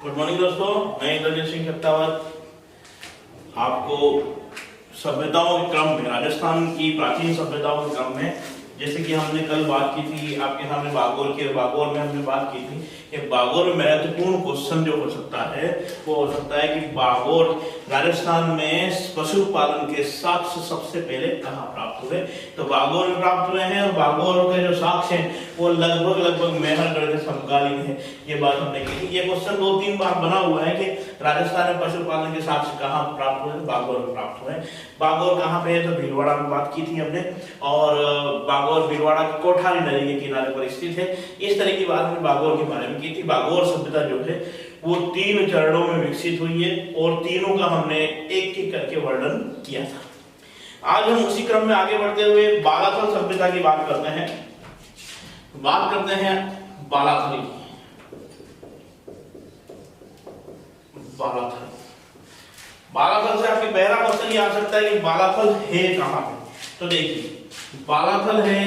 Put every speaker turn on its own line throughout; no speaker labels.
Good morning दोस्तों, मैं इंद्रजीत सिंह सत्तावत आपको सभ्यताओं के क्रम में, राजस्थान की प्राचीन सभ्यताओं के क्रम में, जैसे कि हमने कल बात की थी आपके सामने बागोर की, बागोर में हमने बात की थी कि बागोर में महत्वपूर्ण क्वेश्चन जो हो सकता है वो हो सकता है कि बागोर राजस्थान में पशुपालन के साक्ष्य सबसे पहले कहाँ प्राप्त हुए। तो बागोर में प्राप्त हुए हैं और बागोर के जो साक्ष्य हैं वो लगभग मेहरगढ़ के समकालीन है। ये बात हमने की थी। ये क्वेश्चन 2-3 बार बना हुआ है कि राजस्थान में पशुपालन के साक्ष्य कहाँ प्राप्त हुए, बागोर में प्राप्त हुए। बागोर कहाँ पे है तो भीलवाड़ा में बात की थी हमने, और बागोर भीलवाड़ा की कोठारी नदी के किनारे पर स्थित है। इस तरह की बात हमने बागोर के बारे में की थी। बागोर सभ्यता जो है वो 3 चरणों में विकसित हुई है और तीनों का हमने एक करके वर्णन किया था। आज हम उसी क्रम में आगे बढ़ते हुए बालाथल सभ्यता की बात करते हैं। बालाथल की। बालाथल से आपके पहला क्वेश्चन ये आ सकता है कि बालाथल है कहां पे। तो देखिए, बालाथल है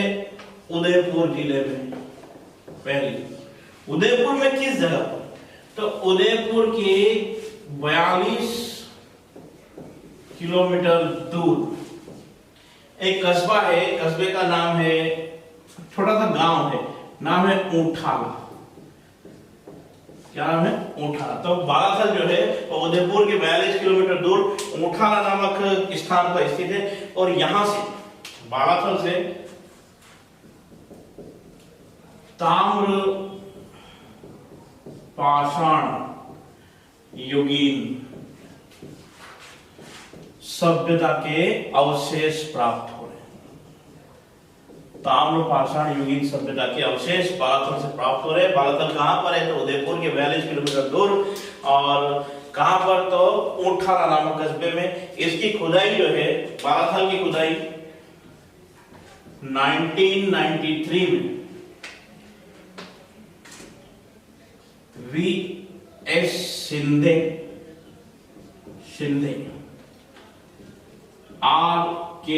उदयपुर जिले में। पहली उदयपुर में किस जगह पर, तो उदयपुर के 42 किलोमीटर दूर एक कस्बा है। कस्बे का नाम है, छोटा सा गांव है, नाम है ऊंठाला। क्या नाम है? ऊंठाला। तो बालाथल जो है वो उदयपुर के 42 किलोमीटर दूर ऊंठाला नामक स्थान पर स्थित है। और यहां से बालाथल से ताम्र पाषाण युगीन सभ्यता के अवशेष प्राप्त हो रहे हैं। ताम्र पाषाण युगीन सभ्यता के अवशेष बालाथल से प्राप्त हो रहे हैं। बालाथल कहां पर है तो उदयपुर के 42 किलोमीटर दूर, और कहां पर तो ऊंठाला नामक कस्बे में। इसकी खुदाई जो है, बालाथल की खुदाई 1993 में V.S. शिंदे R.K.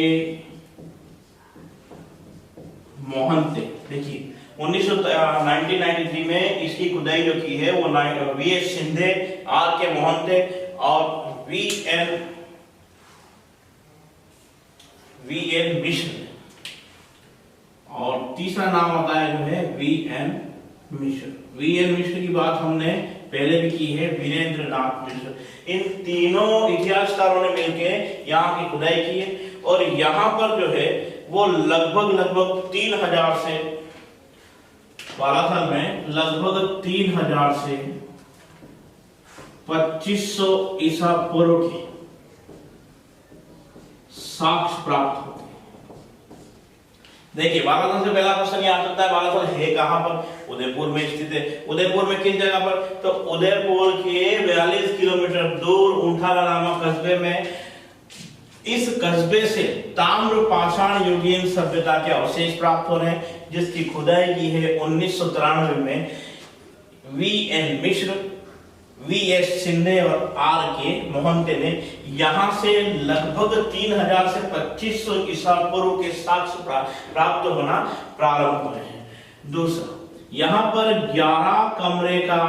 मोहंते, देखिए 1993 में इसकी खुदाई जो की है वो V.S. शिंदे, R.K. मोहंते और V.N. मिश्र, और तीसरा नाम आता है जो है V.N. मिश्र। V.N. मिश्र की बात हमने पहले भी की है, वीरेंद्र नाथ मिश्र। इन तीनों इतिहासकारों ने मिलकर यहाँ की खुदाई की है, और यहाँ पर जो है वो लगभग 3000 से, बालाथल में लगभग 3000 से 2500 ईसा पूर्व की साक्ष्य प्राप्त होते हैं। देखिए, बालाथल से पहला क्वेश्चन ये आ सकता है, बालाथल है कहां पर? उदयपुर में स्थित है। उदयपुर में किस जगह पर? तो उदयपुर के 42 किलोमीटर दूर ऊंठाला नामक कस्बे में। इस कस्बे से ताम्र पाषाण युगीन सभ्यता के अवशेष प्राप्त हो रहे हैं, जिसकी खुदाई की है 1993 में V.N. मिश्र, V.S. शिंदे और R.K. मोहंते ने। यहां से लगभग 3000 से 2500 ईसा पूर्व के साक्ष्य प्राप्त होना प्रारंभ हुए हैं। दूसरा, यहां पर 11 कमरे का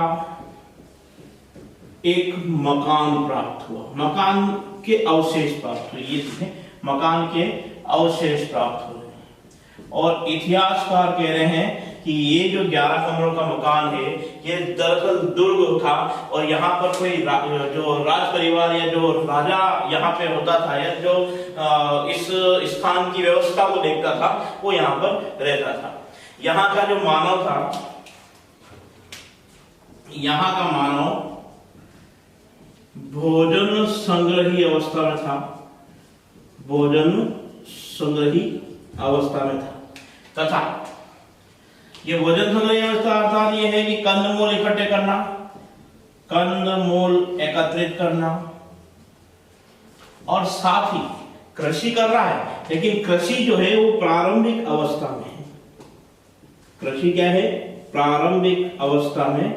एक मकान प्राप्त हुआ। मकान के अवशेष प्राप्त हुए, ये देखें, मकान के अवशेष प्राप्त हुए। और इतिहासकार कह रहे हैं कि ये जो 11 कमरों का मकान है ये दरअसल दुर्ग था, और यहाँ पर कोई जो राज परिवार या जो राजा यहाँ पे होता था, या जो इस स्थान की व्यवस्था को देखता था, वो यहाँ पर रहता था। यहाँ का जो मानव था, यहाँ का मानव भोजन संग्रही अवस्था में था। भोजन संग्रही अवस्था में था, तथा ये भोजन संग्रही अवस्था अर्थात ये है कि कंदमूल इकट्ठे करना, कंदमूल एकत्रित करना, और साथ ही कृषि कर रहा है, लेकिन कृषि जो है वो प्रारंभिक अवस्था में है। कृषि क्या है? प्रारंभिक अवस्था में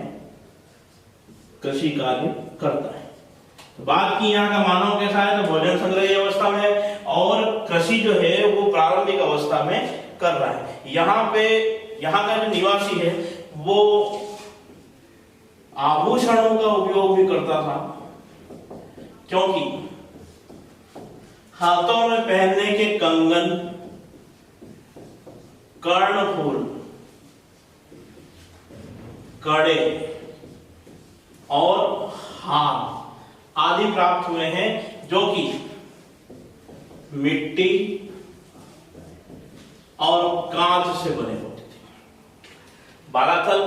कृषि कार्य करता है। तो बात की यहाँ का मानव कैसा है, तो भोजन संग्रही अवस्था में है, और कृषि जो है वो प्रारंभिक अवस्था में कर रहा है। यहाँ का जो निवासी है वो आभूषणों का उपयोग भी करता था, क्योंकि हाथों में पहनने के कंगन, कर्णफूल, कड़े और हार आदि प्राप्त हुए हैं, जो कि मिट्टी और कांच से बने होते थे। बालाथल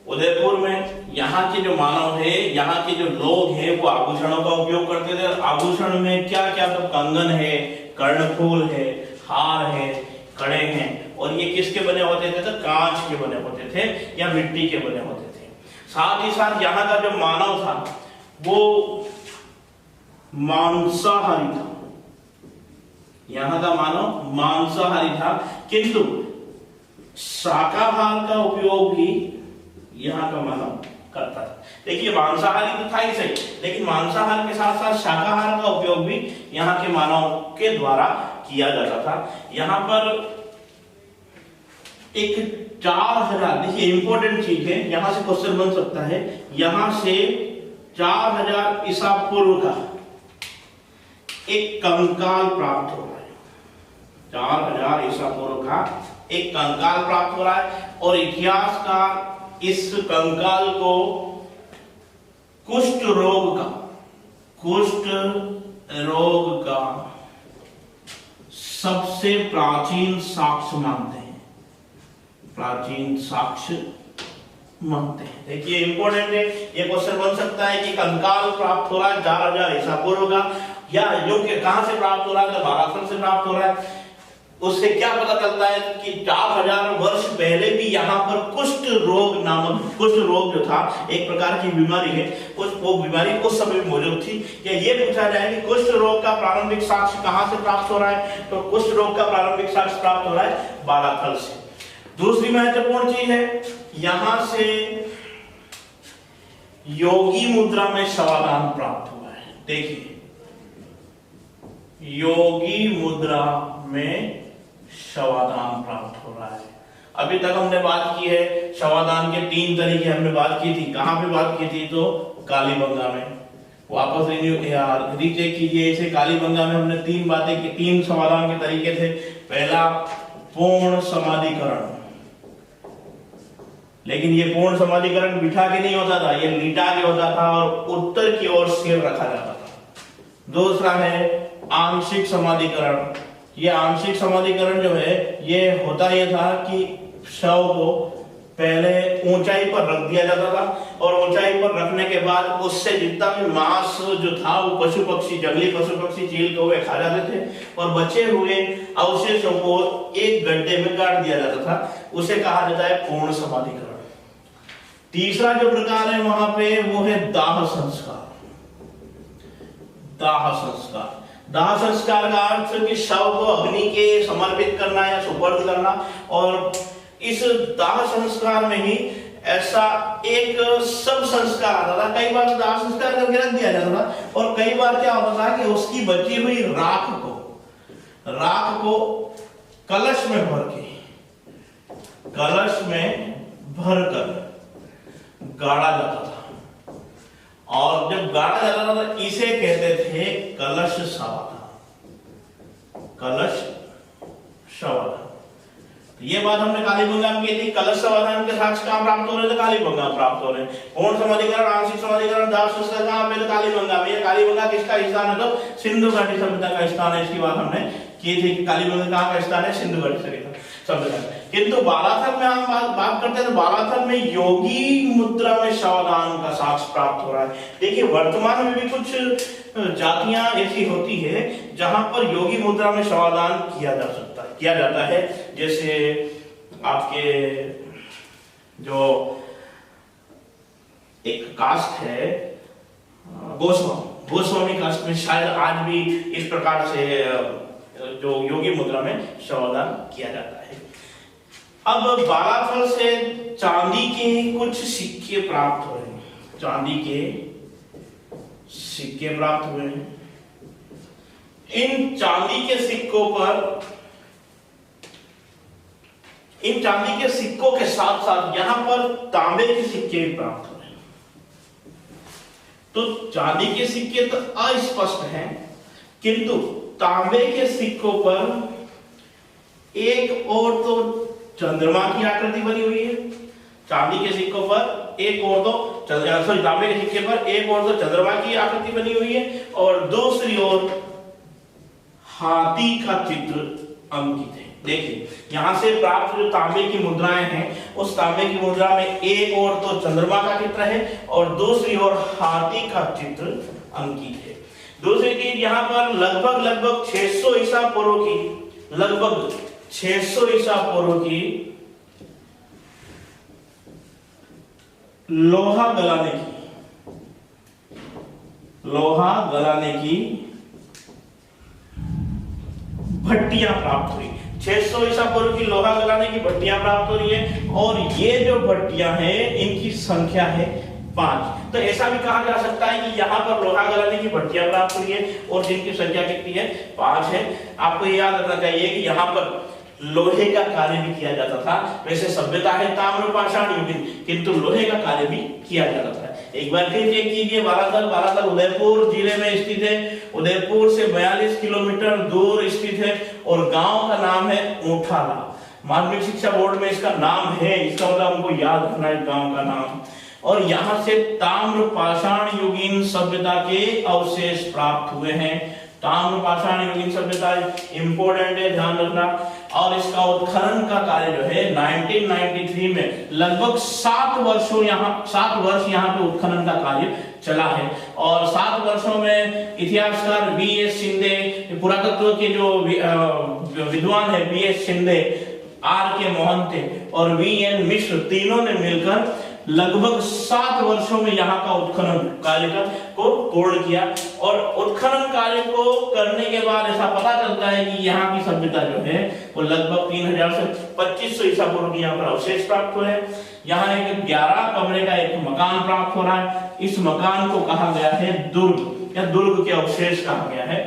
उदयपुर में यहाँ के जो मानव है, यहाँ के जो लोग हैं, वो आभूषणों का उपयोग करते थे। आभूषण में क्या क्या, तो कंगन है, कर्णफूल है, हार है, कड़े हैं, और ये किसके बने होते थे? तो कांच के बने होते थे या मिट्टी के बने होते थे। साथ ही साथ यहाँ का जो मानव था वो मांसाहारी था। यहाँ का मानव मांसाहारी था, किंतु शाकाहार का उपयोग भी यहाँ का मानव करता था। देखिए, मांसाहारी तो था ही सही, लेकिन मांसाहार के साथ साथ शाकाहार का उपयोग भी यहाँ के मानव के द्वारा किया जाता था। यहाँ पर एक 4000, देखिए इंपॉर्टेंट चीज है, यहां से क्वेश्चन बन सकता है। यहां से 4000 ईसा पूर्व का एक कंकाल प्राप्त हो रहा है। 4000 ईसा पूर्व का एक कंकाल प्राप्त हो रहा है, और इतिहासकार इस कंकाल को कुष्ठ रोग का सबसे प्राचीन साक्ष्य मानते हैं। प्राचीन साक्ष्य मानते हैं। देखिए इंपॉर्टेंट है, ये क्वेश्चन बन सकता है कि कंकाल प्राप्त हो रहा है 4000 ईसा पूर्व का, या जो कि कहां से प्राप्त हो रहा है? तो बालाथल से प्राप्त हो रहा है। उससे क्या पता चलता है कि 4000 वर्ष पहले भी यहाँ पर कुष्ठ रोग नामक, कुष्ठ रोग जो था एक प्रकार की बीमारी है, वो बीमारी उस समय मौजूद थी। या ये पूछा जाए कि कुष्ठ रोग का प्रारंभिक साक्ष्य कहां से प्राप्त हो रहा है? तो कुष्ठ रोग का प्रारंभिक साक्ष्य प्राप्त हो रहा है बालाथल से। दूसरी महत्वपूर्ण चीज है, यहां से योगी मुद्रा में शवादान प्राप्त हुआ है। देखिए, योगी मुद्रा में शवादान प्राप्त हो रहा है। अभी तक हमने बात की है शवादान के 3 तरीके, हमने बात की थी। कहां पे बात की थी? तो कालीबंगा में। वापस रीचेक कीजिए इसे। कालीबंगा में हमने 3 बातें की, 3 शवादान के तरीके थे। पहला, पूर्ण समाधिकरण, लेकिन ये पूर्ण समाधिकरण बिठा के नहीं होता था, ये लिटा के होता था और उत्तर की ओर सिर रखा जाता था। दूसरा है आंशिक समाधिकरण। ये आंशिक समाधिकरण जो है, ये होता ये था कि शव को पहले ऊंचाई पर रख दिया जाता था, और ऊंचाई पर रखने के बाद उससे जितना भी मांस जो था वो पशु पक्षी, जंगली पशु पक्षी, चील कौवे खा जाते थे, और बचे हुए अवशेषों को एक गड्ढे में गाड़ दिया जाता था। उसे कहा जाता है पूर्ण समाधिकरण। तीसरा जो प्रकार है वहां पे, वो है दाह संस्कार। दाह संस्कार, दाह संस्कार का अर्थ कि शव को अग्नि के समर्पित करना या सुपर्द करना, और इस दाह संस्कार में ही ऐसा एक सब संस्कार आता था। कई बार दाह संस्कार करके रख दिया जाता था, और कई बार क्या होता था कि उसकी बची हुई राख को कलश में भरकर गाड़ा जाता था, और जब गाड़ा जाता था तो इसे कहते थे कलश शवाधान। कलश शवाधान, तो ये बात हमने कालीबंगा में की थी। कलश शवाधान के साक्ष्य कहां प्राप्त हो रहे थे? कालीबंगा प्राप्त हो रहे हैं। पूर्ण समाधिकरण, आंशिक समाधिकरण, दाह संस्कार कहां पे? कालीबंगा में। ये कालीबंगा किसका स्थान है? तो सिंधु घाटी सभ्यता का स्थान है। इसकी बात हमने की थी कि कालीबंगा कहां का स्थान है? सिंधु घाटी सभ्यता। किंतु बालाथल में हम बात करते हैं तो बालाथल में योगी मुद्रा में शवादान का साक्ष्य प्राप्त हो रहा है। देखिए, वर्तमान में भी कुछ जातियां ऐसी होती है जहां पर योगी मुद्रा में शवादान किया जाता है। जैसे आपके जो एक कास्ट है गोस्वामी कास्ट में शायद आज भी इस प्रकार से जो योगी मुद्रा में शवादान किया जाता है। अब बालाथल से चांदी के कुछ सिक्के प्राप्त हुए हैं। चांदी के सिक्के प्राप्त हुए हैं। इन चांदी के सिक्कों के साथ साथ यहां पर तांबे के सिक्के भी प्राप्त हुए हैं। तो चांदी के सिक्के तो अस्पष्ट हैं, किंतु तांबे के सिक्कों पर एक और तो चंद्रमा की आकृति बनी हुई है। चांदी के सिक्कों पर एक और तो तांबे के सिक्के पर एक और तो चंद्रमा की आकृति बनी हुई है और दूसरी ओर हाथी का चित्र अंकित है। देखिए यहां से प्राप्त जो तांबे की मुद्राएं हैं, उस तांबे की मुद्रा में एक और तो चंद्रमा का चित्र है और दूसरी ओर हाथी का चित्र अंकित है। दूसरी चीज यहाँ पर लगभग 600 ईसा पूर्व की, लगभग 600 ईसा पूर्व की लोहा गलाने की भट्टियां प्राप्त हुई। 600 ईसा पूर्व की लोहा गलाने की भट्टियां प्राप्त हो रही है और ये जो भट्टियां हैं इनकी संख्या है 5। तो ऐसा भी कहा जा सकता है कि यहाँ पर लोहा गलाने की भट्टियां प्राप्त हुई है और जिनकी संख्या कितनी है, 5 है। आपको ये याद रखना चाहिए कि यहाँ पर लोहे का कार्य भी किया जाता था। वैसे सभ्यता है ताम्र पाषाण युगीन, किंतु लोहे का कार्य भी किया जाता था। एक बार फिर चेक कीजिए, बालाथल उदयपुर जिले में स्थित है। उदयपुर से 42 किलोमीटर दूर स्थित है और गांव का नाम है ऊंठाला। माध्यमिक शिक्षा बोर्ड में इसका नाम है, इसका मतलब हमको याद रखना है गांव का नाम। और यहां से ताम्र पाषाण युगीन सभ्यता के अवशेष प्राप्त हुए हैं। ताम्र पाषाण युगीन सभ्यता इंपोर्टेंट है, ध्यान रखना। और इसका उत्खनन का कार्य जो है 1993 में लगभग 7 वर्ष यहाँ पे उत्खनन का कार्य चला है। और 7 वर्षों में इतिहासकार V.S. शिंदे, पुरातत्व के जो विद्वान है V.S. शिंदे, R.K. मोहंते और V.N. मिश्र, तीनों ने मिलकर लगभग 7 वर्षों में यहाँ का उत्खनन कार्य को पूर्ण किया। और उत्खनन कार्य को करने के बाद ऐसा पता चलता है कि यहाँ की सभ्यता जो है वो लगभग 3000 से 2500 ईसा पूर्व की यहाँ पर अवशेष प्राप्त हुए हैं। यहाँ एक 11 कमरे का एक मकान प्राप्त हो रहा है। इस मकान को कहा गया है दुर्ग या दुर्ग के अवशेष कहा गया है।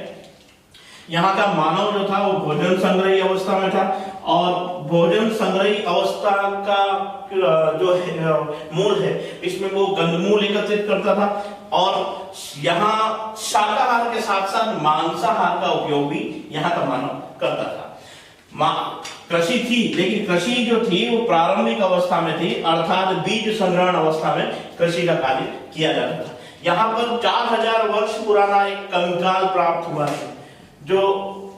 यहाँ का मानव जो था वो भोजन संग्रही अवस्था में था और भोजन संग्रही अवस्था का जो मूल है इसमें वो कंदमूल एकत्रित करता था और यहाँ शाकाहार के साथ साथ मांसाहार का उपयोग भी यहाँ का मानव करता था। कृषि थी, लेकिन कृषि जो थी वो प्रारंभिक अवस्था में थी, अर्थात बीज संग्रहण अवस्था में कृषि का कार्य किया जाता था। यहाँ पर 4000 वर्ष पुराना एक कंकाल प्राप्त हुआ है, जो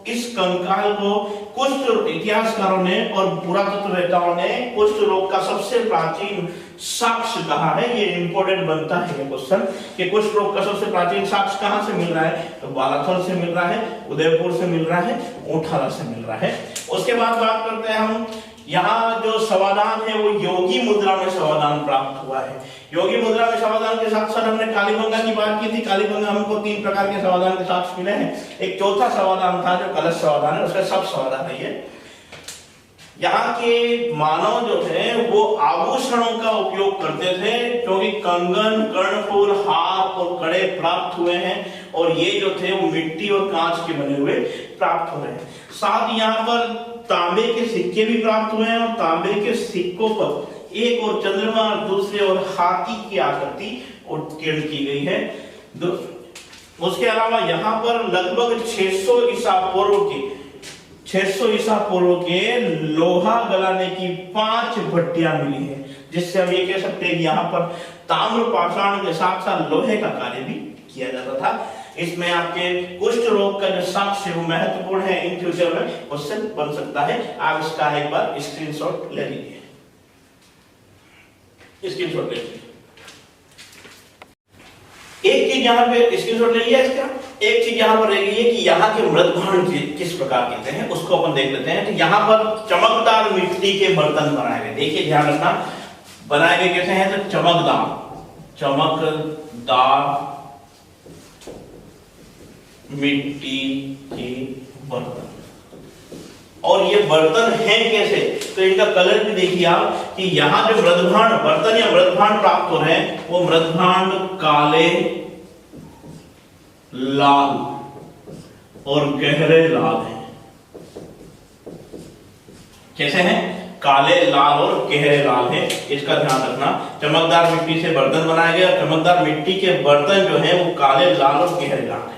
इस कंकाल को कुष्ठ इतिहासकारों ने और पुरातत्ववेत्ताओं ने कुष्ठ रोग का सबसे प्राचीन साक्ष्य कहा है। ये इंपॉर्टेंट बनता है ये क्वेश्चन कि कुष्ठ रोग का सबसे प्राचीन साक्ष्य कहां से मिल रहा है, तो बालाथल से मिल रहा है, उदयपुर से मिल रहा है, ऊंठाला से मिल रहा है। उसके बाद बात करते हैं हम, यहाँ जो समाधान है वो योगी मुद्रा में समाधान प्राप्त हुआ है। योगी मुद्रा में समाधान के साथ साथ हमने कालीबंगा की बात की थी। कालीबंगा हमको 3 प्रकार के समाधान के साक्ष्य मिले हैं। एक चौथा समाधान था जो कलश समाधान है, उसका सब समाधान है ये। यहाँ के मानव जो है वो आभूषणों का उपयोग करते थे, क्योंकि कंगन, कर्णफूल, हार और कड़े प्राप्त हुए हैं और ये जो थे वो मिट्टी और कांच के बने हुए प्राप्त हो रहे हैं। साथ ही यहाँ पर तांबे के सिक्के भी प्राप्त हुए हैं और तांबे के सिक्कों पर एक और चंद्रमा और दूसरे और हाथी की आकृति उत्कीर्ण की गई है। उसके अलावा यहाँ पर लगभग 600 ईसा पूर्व के लोहा गलाने की 5 भट्टियां मिली है, जिससे हम ये कह सकते हैं कि यहाँ पर ताम्र पाषाण के साथ साथ लोहे का कार्य भी किया जाता था। इसमें आपके कुष्ठ रोग का जो साक्ष्य वो महत्वपूर्ण है, इन फ्यूचर में क्वेश्चन बन सकता है। आप इसका एक बार स्क्रीनशॉट ले लीजिए, स्क्रीनशॉट ले लीजिए। एक चीज यहाँ पे स्क्रीनशॉट ले लिया इसका। एक चीज यहाँ पर रह गई है कि यहाँ के मृदभांड किस प्रकार कहते हैं, उसको अपन देख लेते हैं। तो यहाँ पर चमकदार मिट्टी के बर्तन बनाए गए, देखिए ध्यान रखना, बनाए गए कैसे हैं, तो चमकदार मिट्टी के बर्तन। और ये बर्तन हैं कैसे, तो इनका कलर भी देखिए आप कि यहाँ जो मृदभांड बर्तन या मृदभांड प्राप्त हो रहे हैं वो मृदभांड काले, लाल और गहरे लाल हैं। कैसे हैं, काले, लाल और गहरे लाल है, इसका ध्यान रखना। चमकदार मिट्टी से बर्तन बनाए गए और चमकदार मिट्टी के बर्तन जो है वो काले, लाल और गहरे लाल है।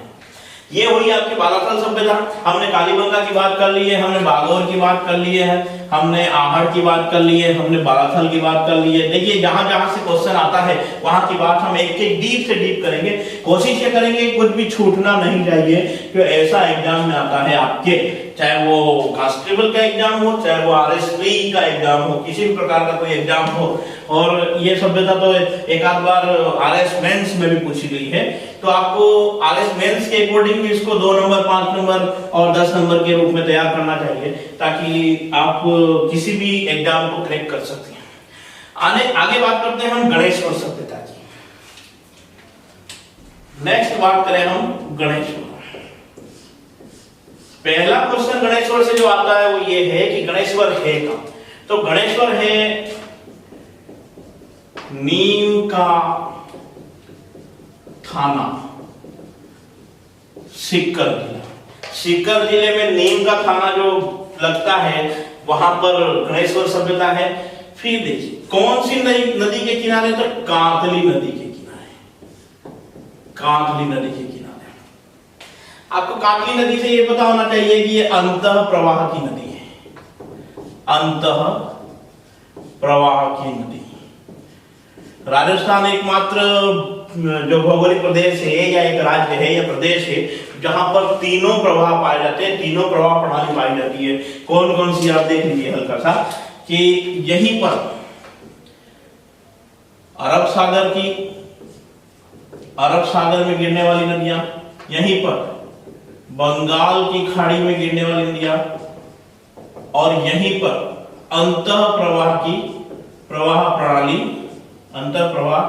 ये हुई आपकी बालाथल सभ्यता। हमने कालीबंगा की बात कर ली है, हमने बागोर की बात कर ली है, हमने आहड़ की बात कर ली है, हमने बालाथल की बात कर ली है। देखिए जहां जहां से क्वेश्चन आता है वहां की बात हम एक एक डीप से डीप करेंगे। कोशिश ये करेंगे कुछ भी छूटना नहीं चाहिए, क्योंकि ऐसा एग्जाम में आता है आपके, चाहे वो कांस्टेबल का एग्जाम हो, चाहे वो RS3 का एग्जाम हो, किसी भी प्रकार का कोई एग्जाम हो। और ये सभ्यता तो एक आध बार RS मेंस में भी पूछी गई है, तो आपको RS मेंस के अकॉर्डिंग भी इसको 2 नंबर, 5 नंबर और 10 नंबर के रूप में तैयार करना चाहिए, ताकि आप किसी भी एग्जाम को क्रैक कर सकते हैं। आगे बात करते हैं हम गणेश्वर सभ्यता की। नेक्स्ट बात करें हम गणेश्वर। पहला क्वेश्चन गणेश्वर से जो आता है वो ये है कि गणेश्वर है कहां? तो गणेश्वर है नीम का थाना, सीकर जिला। सीकर जिले में नीम का थाना जो लगता है वहां पर गणेश्वर सभ्यता है। फिर देखिए कौन सी नदी के किनारे? तो कांतली नदी के किनारे, कांतली नदी के किनारे। आपको कांतली नदी से यह पता होना चाहिए कि ये अंतः प्रवाह की नदी है, अंतः प्रवाह की नदी। राजस्थान एकमात्र जो भौगोलिक प्रदेश है या एक राज्य है या प्रदेश है जहां पर तीनों प्रवाह पाए जाते हैं, तीनों प्रवाह प्रणाली पाई जाती है। कौन कौन सी आप देख लीजिए हल्का सा, कि यहीं पर अरब सागर में गिरने वाली नदियां, यहीं पर बंगाल की खाड़ी में गिरने वाली नदियां, और यहीं पर अंतः प्रवाह की अंतर प्रवाह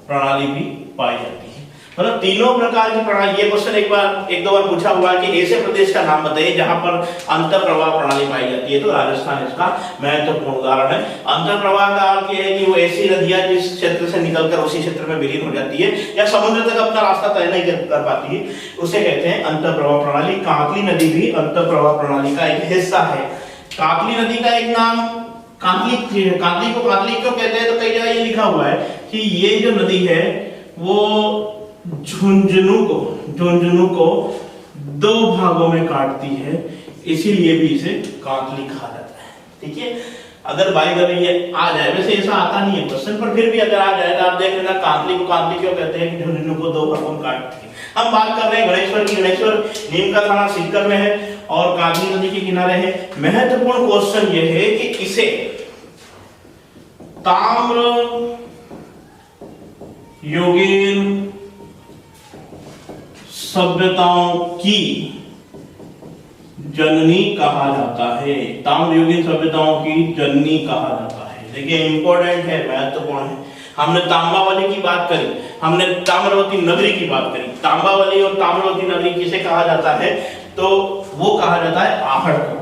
प्रणाली भी पाई जाती है। मतलब तीनों प्रकार की प्रणाली। ये क्वेश्चन एक दो बार पूछा हुआ है कि ऐसे प्रदेश का नाम बताइए जहां पर अंतर प्रवाह प्रणाली पाई जाती है, तो राजस्थान इसका महत्वपूर्ण उदाहरण है। अंतर प्रवाह का अर्थ यह है कि वो ऐसी नदियां जिस क्षेत्र से निकलकर उसी क्षेत्र में विलीन हो जाती है या समुद्र तक अपना रास्ता तय नहीं कर पाती है, उसे कहते हैं अंतर प्रवाह प्रणाली। कांतली नदी भी अंतर प्रवाह प्रणाली का एक हिस्सा है। कांतली नदी का एक नाम कांतली को कांतली क्यों कहते हैं? तो कई जगह ये लिखा हुआ है कि ये जो नदी है वो झुंझुनू को 2 भागों में काटती है, इसीलिए भी इसे कांतली कहा जाता है। ठीक है, अगर बाई द वे ये आ जाए, वैसे ऐसा आता नहीं है क्वेश्चन, पर फिर भी अगर आ जाए तो आप देख लेना कांतली को कांतली क्यों कहते हैं कि झुंझुनू को 2 भागों में काटती है। हम बात कर रहे हैं गणेश्वर की। गणेश्वर नीम का थाना सीकर में है और कांतली नदी के किनारे है। महत्वपूर्ण क्वेश्चन यह है कि इसे ताम्र युगीन सभ्यताओं की जननी कहा जाता है। ताम्र युगीन सभ्यताओं की जननी कहा जाता है। देखिए इंपॉर्टेंट है, महत्वपूर्ण है। हमने तांबावली की बात करी, हमने ताम्रवती नगरी की बात करी। तांबावली और ताम्रवती नगरी किसे कहा जाता है? तो वो कहा जाता है आहड़ को।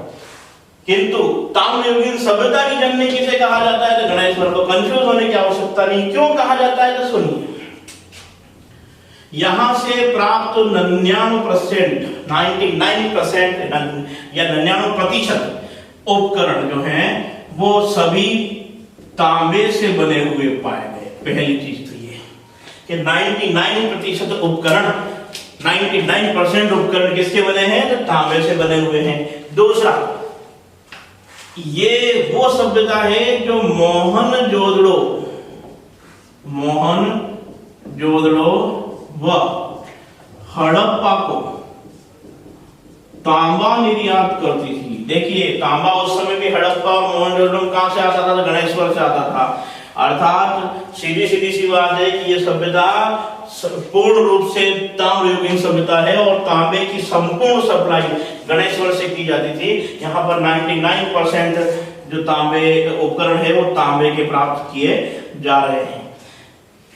किंतु ताम्रयुगीन सभ्यता की जननी किसे कहा जाता है? तो गणेश्वर को। कंफ्यूज होने की आवश्यकता नहीं। क्यों कहा जाता है? तो सुनिए, यहां से प्राप्त 99% या 99% उपकरण जो हैं वो सभी तांबे से बने हुए पाए गए। पहली चीज तो ये कि 99% उपकरण, 99% उपकरण किसके बने हैं? तो तांबे से बने हुए हैं। दूसरा, ये वो सभ्यता है जो मोहनजोदड़ो व हड़प्पा को तांबा निर्यात करती थी। देखिए तांबा उस समय भी हड़प्पा और मोहनजोदड़ो कहां से आता था? तो गणेश्वर से आता था। अर्थात सीधी सी बात है कि ये सभ्यता पूर्ण रूप से ताम्रयुगीन सभ्यता है और तांबे की संपूर्ण सप्लाई गणेश्वर से की जाती थी। यहाँ पर 99% जो तांबे उपकरण है वो तांबे के प्राप्त किए जा रहे हैं।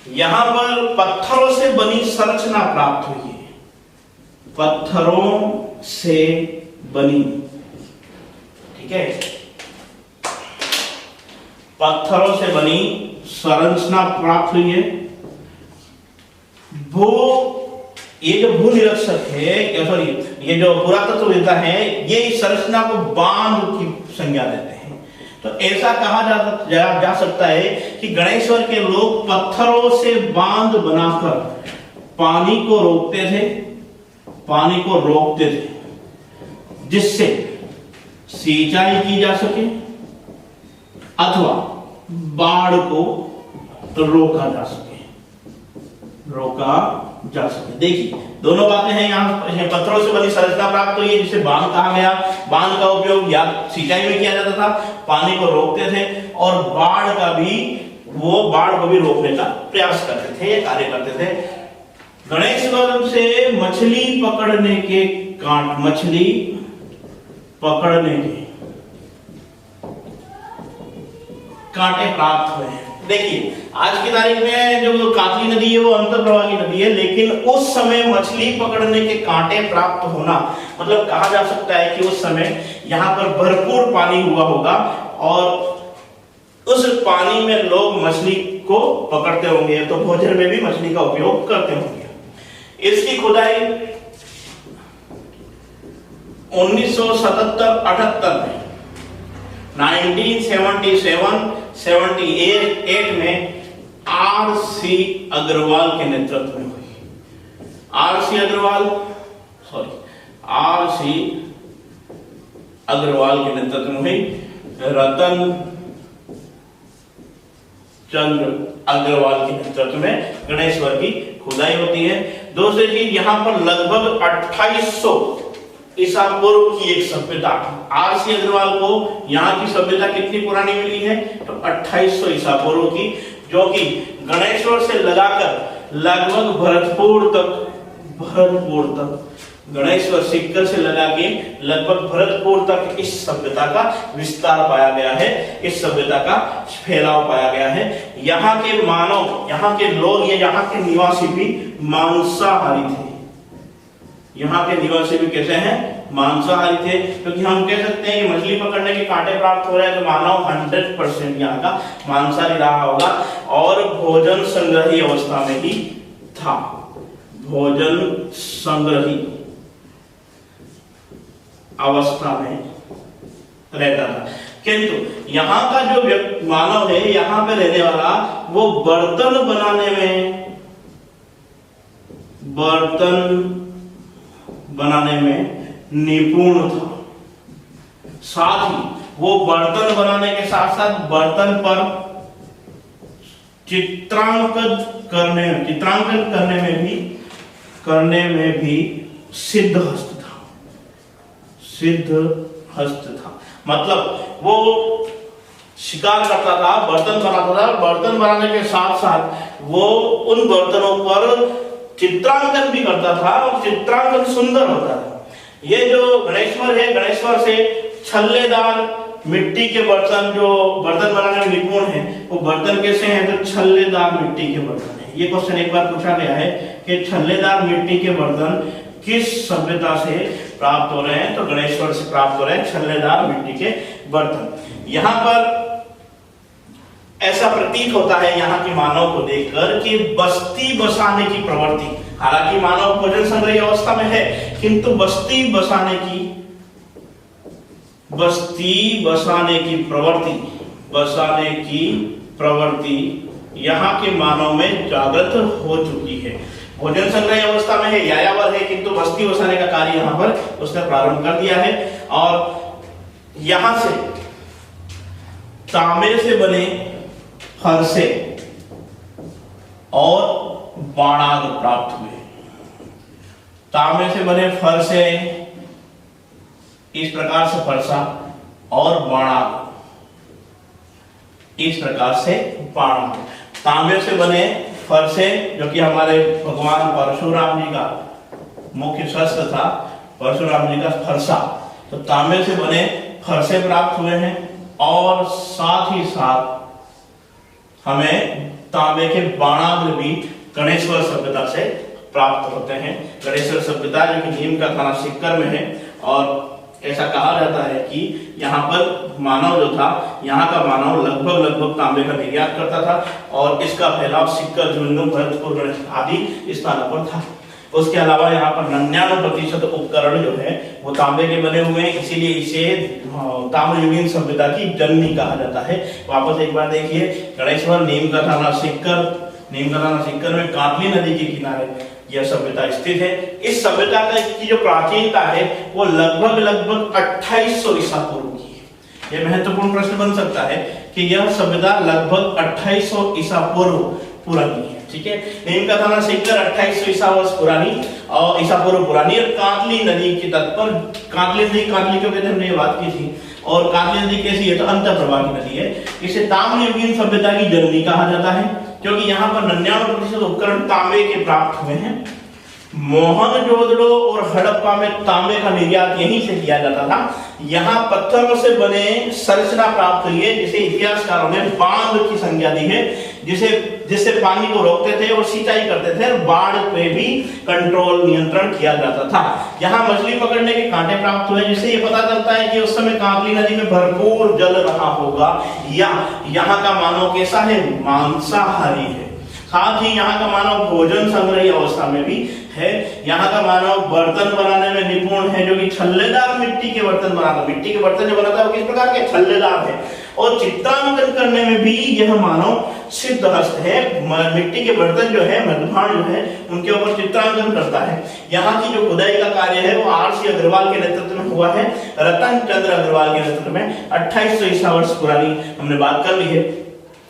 यहाँ पर पत्थरों से बनी संरचना प्राप्त हुई है, पत्थरों से बनी, ठीक है, पत्थरों से बनी संरचना प्राप्त हुई है। ये जो भू निरीक्षक है, सॉरी ये जो पुरातत्ववेत्ता है, ये इस संरचना को बांध की संज्ञा देते हैं। तो ऐसा कहा जा सकता है कि गणेश्वर के लोग पत्थरों से बांध बनाकर पानी को रोकते थे, जिससे सिंचाई की जा सके अथवा बाढ़ को रोका जा सके। देखिए दोनों बातें हैं। यहाँ पत्थरों से बनी संरचना प्राप्त हुई है जिसे बांध कहा गया। बांध का उपयोग या सिंचाई में किया जाता था, पानी को रोकते थे, और बाढ़ को भी रोकने का प्रयास करते थे, कार्य करते थे। गणेश्वर से मछली पकड़ने के कांटे प्राप्त हुए हैं। देखिए आज की तारीख में जो कातली नदी है वो अंतर्प्रवाह की नदी है, लेकिन उस समय मछली पकड़ने के कांटे प्राप्त होना मतलब कहा जा सकता है कि उस समय यहाँ पर भरपूर पानी हुआ होगा और उस पानी में लोग मछली को पकड़ते होंगे, तो भोजन में भी मछली का उपयोग करते होंगे। इसकी खुदाई 1977-78 में 1977-78 में आर.सी. अग्रवाल के नेतृत्व में हुई। आर.सी. अग्रवाल के नेतृत्व में हुई। रतन चंद्र अग्रवाल के नेतृत्व में गणेश्वर की खुदाई होती है। दूसरी चीज, यहाँ पर लगभग 2800 ईसा पूर्व की एक सभ्यता, आर.सी. अग्रवाल को यहाँ की सभ्यता कितनी पुरानी मिली है तो 2800 ईसा पूर्व की, जो कि गणेश्वर से लगाकर लगभग भरतपुर तक गणेश्वर सिक्कर से लगा के लगभग भरतपुर तक इस सभ्यता का विस्तार पाया गया है, इस सभ्यता का फैलाव पाया गया है। यहाँ के मानव, यहाँ के लोग, ये यहाँ के निवासी भी मांसाहारी थे। यहाँ के निवासी भी कैसे हैं? मांसाहारी थे, क्योंकि हम कह सकते हैं कि मछली पकड़ने के कांटे प्राप्त हो रहे हैं, तो मानव 100% यहाँ का मांसाहारी रहा होगा और भोजन संग्रही अवस्था में ही था, भोजन संग्रही अवस्था में रहता था। किंतु यहाँ का जो मानव है, यहाँ पे रहने वाला, वो बर्तन बनाने में निपुण था। साथ ही वो बर्तन बनाने के साथ साथ बर्तन पर चित्रांकन करने में भी सिद्ध हस्त था। मतलब वो शिकार करता था, बर्तन बनाता था, बर्तन बनाने के साथ साथ वो उन बर्तनों पर चित्रांकन भी करता था और चित्रांकन सुंदर होता था। ये जो गणेश्वर है, गणेश्वर से छल्लेदार मिट्टी के बर्तन, जो बर्तन बनाने में निपुण है, वो बर्तन कैसे हैं? तो छल्लेदार मिट्टी के बर्तन है। ये क्वेश्चन एक बार पूछा गया है कि छल्लेदार मिट्टी के बर्तन किस सभ्यता से प्राप्त हो रहे हैं? तो गणेश्वर से प्राप्त हो रहे हैं छल्लेदार मिट्टी के बर्तन। यहाँ पर ऐसा प्रतीत होता है यहाँ के मानव को देखकर कि बस्ती बसाने की प्रवृत्ति, हालांकि मानव भोजन संग्रही अवस्था में है, किंतु बस्ती बसाने की प्रवृत्ति यहाँ के मानव में जागृत हो चुकी है। भोजन संग्रही अवस्था में है, यायावर है, किंतु बस्ती बसाने का कार्य यहाँ पर उसने प्रारंभ कर दिया है। और यहाँ से तांबे से बने फरसे और बाणाग प्राप्त हुए। तांबे से बने फरसे, इस प्रकार से फरसा, और बाणाग इस प्रकार से बाणाग। तांबे से बने फरसे, जो कि हमारे भगवान परशुराम जी का मुख्य शस्त्र था, परशुराम जी का फरसा, तो तांबे से बने फरसे प्राप्त हुए हैं। और साथ ही साथ हमें तांबे के बाणाग्र भी गणेश्वर सभ्यता से प्राप्त होते हैं। गणेश्वर सभ्यता जो कि नीम का थाना सिक्कर में है, और ऐसा कहा जाता है कि यहाँ पर मानव जो था, यहाँ का मानव लगभग तांबे का निर्यात करता था और इसका फैलाव सिक्कर, झुंझुनू, भरतपुर आदि स्थानों पर था। उसके अलावा यहाँ पर 99% उपकरण जो है वो तांबे के बने हुए हैं, इसीलिए इसे ताम्रयुगीन सभ्यता की जननी कहा जाता है। वापस एक बार देखिए, गणेश्वर, नीम का थाना सिक्कर में कांतली नदी के किनारे यह सभ्यता स्थित है। इस सभ्यता की जो प्राचीनता है वो लगभग 2800 ईसा पूर्व की है। यह महत्वपूर्ण प्रश्न बन सकता है कि यह सभ्यता लगभग 2800 ईसा पूर्व पुरानी है। ठीक है, नीम का थाना सिक्कर 2800 ईसा वर्ष पुरानी और ईसा पूर्व पुरानी, और कांतली नदी के तट पर, कांतली क्यों कहते हैं हमने ये बात की थी। और कांतली नदी कैसी है, तो अंतःप्रवाह की नदी है। इसे ताम्रयुगीन सभ्यता की जननी कहा जाता है क्योंकि यहाँ पर 99% उपकरण तांबे के प्राप्त हुए हैं। मोहनजोदड़ो और हड़प्पा में तांबे का निर्यात यहीं से किया जाता था। यहाँ पत्थरों से बने संरचना प्राप्त हुई है जिसे इतिहासकारों ने बांध की संज्ञा दी है, जिससे पानी को रोकते थे और सिंचाई करते थे, और बाढ़ पे भी कंट्रोल नियंत्रण किया जाता था। यहाँ मछली पकड़ने के कांटे प्राप्त हुए, जिससे ये पता चलता है कि उस समय कांतली नदी में भरपूर जल रहा होगा, या यहाँ का मानव कैसा है, मांसाहारी है। साथ ही यहाँ का मानव भोजन संग्रही अवस्था में भी है। यहाँ का मानव बर्तन बनाने में निपुण है, जो कि छल्लेदार मिट्टी के बर्तन बनाता। मिट्टी के बर्तन जो बनाता है वो किस प्रकार के, छल्लेदार है। और चित्रांकन करने में भी यह मानव सिद्धहस्त है। मिट्टी के बर्तन जो है, मधुभाण जो है, उनके ऊपर चित्रांकन करता है। यहाँ की जो खुदाई का कार्य है वो R.C. अग्रवाल के नेतृत्व में हुआ है, रतन चंद्र अग्रवाल के नेतृत्व में। 2800 ईसा वर्ष पुरानी हमने बात कर ली है,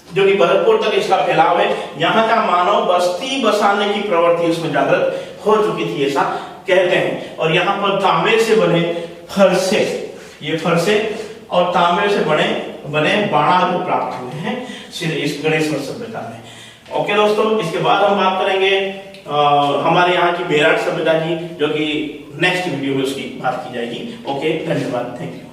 जो कि भरतपुर तक इसका फैलाव है। यहाँ का मानव बस्ती बसाने की प्रवृत्ति उसमें जागृत हो चुकी थी, ऐसा कहते हैं। और यहाँ पर तांबे से बने फरसे, ये फरसे और तांबे से बने बाणा जो प्राप्त हुए हैं इस गणेश्वर सभ्यता में। ओके दोस्तों, इसके बाद हम बात करेंगे हमारे यहाँ की बेराट सभ्यता की, जो कि नेक्स्ट वीडियो में उसकी बात की जाएगी। ओके, धन्यवाद, थैंक यू।